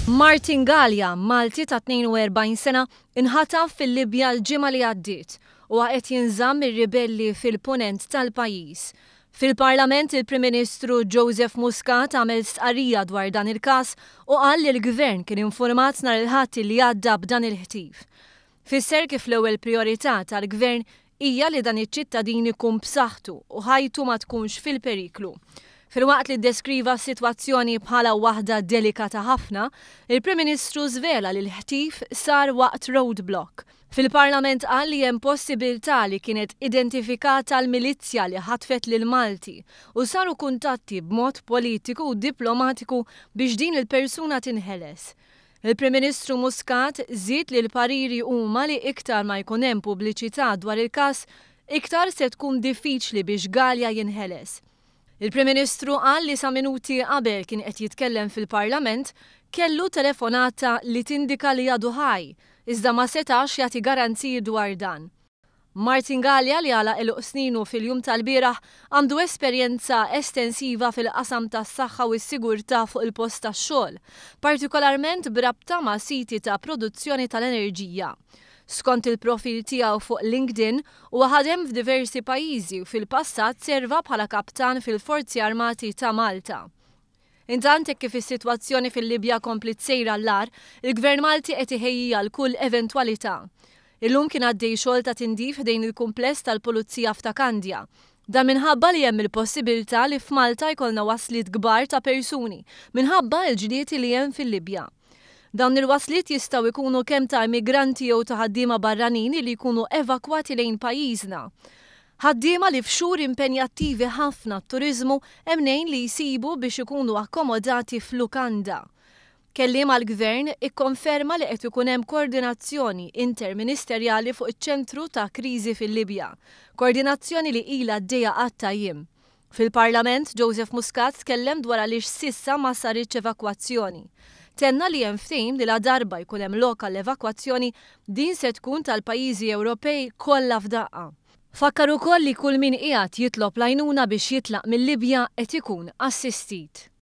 Martin Malti ta' 42 sena inħataf fil-Libja l-ġimgħa li għaddiet u qed jinżamm ir-ribelli fil-punent tal-pajjiż. Fil-Parlament il-Prim Ministru Joseph Muscat għamel stqarrija dwar dan il-każ u qal li l-Gvern kien infurmat nhar il-Ħadd li għadda b'dan il-ħtif. Fisser kif l-ewwel prijorità tal-Gvern hija li dan iċ-ċittadin ikun b'saħħtu u ħajtu ma tkunx fil-periklu. Filwaqt li ddeskriva s-sitwazzjoni bħala waħda delikata ħafna, il-Prim Ministru żvela li l-ħtif sar waqt roadblock. Fil-Parlament qal li hemm possibilità li kienet identifikata l-milizzja li ħatfet lil Malti u saru kuntatti b'mod politiku u diplomatiku biex din il-persuna tinħeles. Il-Prim Ministru Muscat żied li l-pariri huma li iktar ma jkun hemm pubbliċità dwar il-każ, iktar se tkun diffiċli biex Galea jinħeles. Il-Prim Ministru qal li sa minuti qabel kien qed jitkellem fil-Parlament kellu telefonata li tindika li għadu ħaj, iżda ma setax jagħti garanziji dwar dan. Martin li għala il-sninu fil-jum tal-bieraħ għandu esperjenza estensiva fil-qasam tas-saħħa u s-sigurtà fuq il-post tax-xogħol, partikolarment b'rabta ma' siti ta' produzzjoni tal-enerġija. Skont il-profil tiegħu fuq LinkedIn huwa ħadem f'diversi pajjiżi u fil-passat serva bħala kaptan fil-Forzi Armati ta' Malta. Intant hekk kif is-sitwazzjoni fil-Libja kompli tsejra l-ar, il-Gvern Malti qed iħejjija l-kull eventwalità. Illum kien għaddej xogħol ta' tindif dejn il-kumpless tal-Pulizija f'Takandja. Dan minħabba li hemm il-possibilità li f'Malta jkollna wasliet kbar ta' persuni minħabba l-ġlied li hemm fil-Libja. Dawn il-wasliet jistgħu jkunu kemm ta' immigranti jew ta' ħaddiema barranin li jkunu evakwati lejn pajjiżna. Ħaddiema li f'xhur impenjattivi ħafna t-turiżmu hemm nejn li jsibu biex ikunu akkomodati f'lukanda. Kelliem għall-Gvern ikkonferma li qed ikun hemm koordinazzjoni interministerjali fuq iċ-ċentru ta' kriżi fil-Libja, koordinazzjoni li ilha għaddejja qatt jiem. Fil-Parlament Joseph Muscat tkellem dwar għaliex sissa ma saritx evakwazzjoni. Tenna li hemm ftehim li la darba jkun hemm lokal evakwazzjoni din se tkun tal-pajjiżi Ewropej kollha f'daqqa. Fakkar ukoll li kull min qiegħed jitlob l-għajnuna biex jitlaq mill-Libja qed ikun assistit.